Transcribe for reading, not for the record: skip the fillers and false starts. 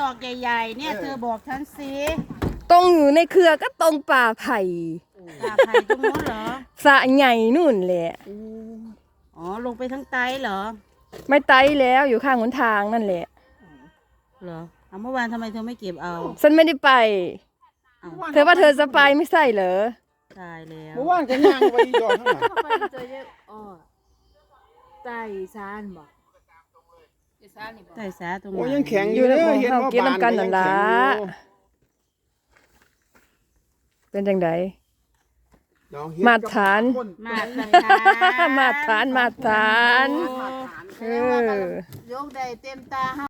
ดอกใหญ่ๆเนี่ยเธอบอกฉันสิตรงอยู่ในเครือก็ตรงป่าไผ่ ป่าไผ่ตรงนู้นเหรอสระใหญ่นู่นแหละอ๋อลงไปทั้งไตเหรอไม่ไตแล้วอยู่ข้างหนทางนั่นแหละเหรอเมื่อวานทำไมเธอไม่เก็บเอาฉันไม่ได้ไปเธอว่าเธอจะไปไม่ใช่เหรอตายแล้วเมื่อวานก็ย่างไปยอดข้างหลังไปเจอเยอะอ๋อไต่ซานบอกไต่สาตรงไหนโอ้ยังแข็งออยู่ในของ เห็น เขา ว่า เก็บ บาน น้ำกันนั่นล่ะเป็นจังไดมาตรฐานมาตรฐาน มาตรฐานยกได้เต็มตา